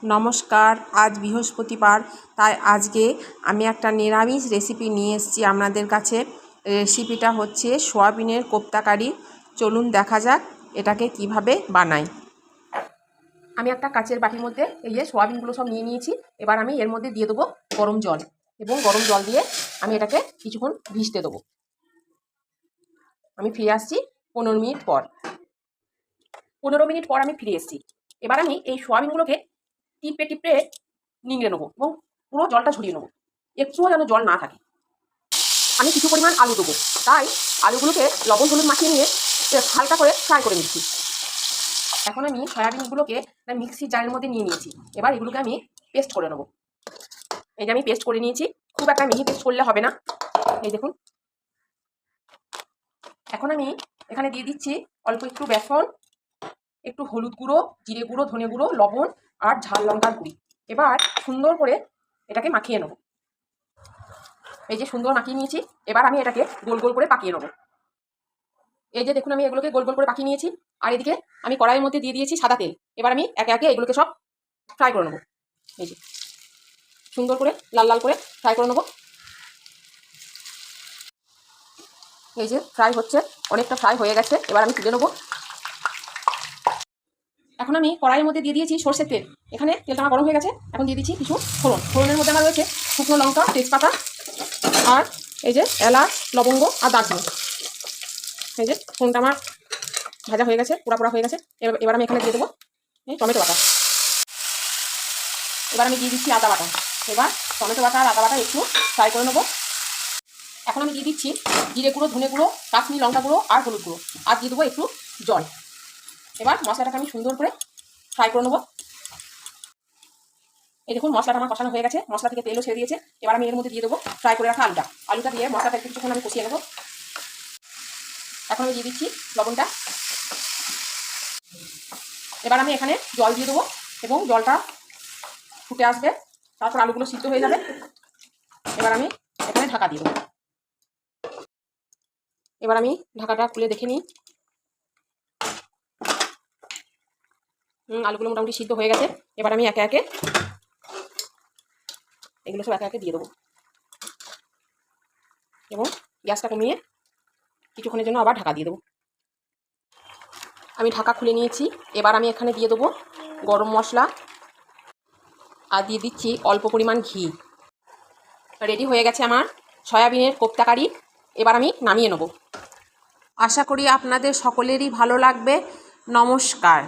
নমস্কার। আজ বৃহস্পতিবার, তাই আজকে আমি একটা নিরামিষ রেসিপি নিয়ে এসেছি আপনাদের কাছে। রেসিপিটা হচ্ছে সোয়াবিনের কোপ্তা কারি। চলুন দেখা যাক এটাকে কিভাবে বানাই। আমি একটা কাচের বাটির মধ্যে এই যে সোয়াবিনগুলো সব নিয়ে নিয়েছি। এবার আমি এর মধ্যে দিয়ে দেবো গরম জল, এবং গরম জল দিয়ে আমি এটাকে কিছুক্ষণ ভিজতে দেবো। আমি ফিরে আসছি 15 মিনিট পর। 15 মিনিট পর আমি ফিরে এসেছি। এবার আমি এই সোয়াবিনগুলোকে টিপে টিপে নিংড়ে নেবো এবং পুরো জলটা ঝরিয়ে নেবো, একটুও যেন জল না থাকে। আমি কিছু পরিমাণ আলু দেবো, তাই আলুগুলোকে লবণ হলুদ মাখিয়ে নিয়ে হালকা করে ফ্রাই করে নিচ্ছি। এখন আমি সয়াবিনগুলোকে মিক্সির জারের মধ্যে নিয়ে নিয়েছি। এবার এগুলোকে আমি পেস্ট করে নেবো। এই যে আমি পেস্ট করে নিয়েছি, খুব একটা মিহি পেস্ট করলে হবে না। এই দেখুন, এখন আমি এখানে দিয়ে দিচ্ছি অল্প একটু বেসন, একটু হলুদ গুঁড়ো, জিরে গুঁড়ো, ধনে গুঁড়ো, লবণ আর ঝাল লঙ্কার গুঁড়ি। এবার সুন্দর করে এটাকে মাখিয়ে নেবো। এই যে সুন্দর মাখিয়ে নিয়েছি। এবার আমি এটাকে গোল গোল করে পাকিয়ে নেবো। এই যে দেখুন, আমি এগুলোকে গোল গোল করে পাকিয়ে নিয়েছি। আর এদিকে আমি কড়াইয়ের মধ্যে দিয়ে দিয়েছি সাদা তেল। এবার আমি একে একে এগুলোকে সব ফ্রাই করে নেবো। এই যে সুন্দর করে লাল লাল করে ফ্রাই করে নেবো। এই যে ফ্রাই হচ্ছে, অনেকটা ফ্রাই হয়ে গেছে। এবার আমি তুলে নেবো। এখন আমি কড়াইয়ের মধ্যে দিয়ে দিয়েছি সরষের তেল। এখানে তেলটা আমার গরম হয়ে গেছে। এখন দিয়ে দিচ্ছি কিছু ফোড়ন। ফোড়নের মধ্যে আমার রয়েছে শুকনো লঙ্কা, তেজপাতা আর এই যে এলাচ, লবঙ্গ আর দারচিনি। এই যে ফোড়নটা আমার ভাজা হয়ে গেছে, পোড়া পোড়া হয়ে গেছে। এবার আমি এখানে দিয়ে দেবো এই টমেটো বাটা। এবার আমি দিয়ে দিচ্ছি আদা বাটা। এবার টমেটো বাটা আর আদা বাটা একটু ফ্রাই করে নেবো। এখন আমি দিয়ে দিচ্ছি জিরে গুঁড়ো, ধনে গুঁড়ো, কাশ্মীরি লঙ্কা গুঁড়ো আর হলুদ গুঁড়ো, আর দিয়ে দেবো একটু জল। এবার মশলাটাকে আমি সুন্দর করে ফ্রাই করে নেবো। এই দেখুন, মশলাটা আমার কষানো হয়ে গেছে, মশলা থেকে তেলও ছেড়ে দিয়েছে। এবার আমি এর মধ্যে দিয়ে দেবো ফ্রাই করে রাখা আলুটা দিয়ে মশলাটা একটু কিছুক্ষণ আমি কষিয়ে নেবো। এখন আমি দিয়ে দিচ্ছি লবণটা। এবার আমি এখানে জল দিয়ে দেবো এবং জলটা ফুটে আসবে, তারপর আলুগুলো সিদ্ধ হয়ে যাবে। এবার আমি এখানে ঢাকা দিয়ে দেবো। এবার আমি ঢাকাটা খুলে দেখে নিই। আলুগুলো মোটামুটি সিদ্ধ হয়ে গেছে। এবার আমি একে একে এগুলো সব একে একে দিয়ে দেবো এবং গ্যাসটা কমিয়ে কিছুক্ষণের জন্য আবার ঢাকা দিয়ে দেবো। আমি ঢাকা খুলে নিয়েছি। এবার আমি এখানে দিয়ে দেবো গরম মশলা আর দিয়ে দিচ্ছি অল্প পরিমাণ ঘি। রেডি হয়ে গেছে আমার সয়াবিনের কোপ্তা কারি। এবার আমি নামিয়ে নেব। আশা করি আপনাদের সকলেরই ভালো লাগবে। নমস্কার।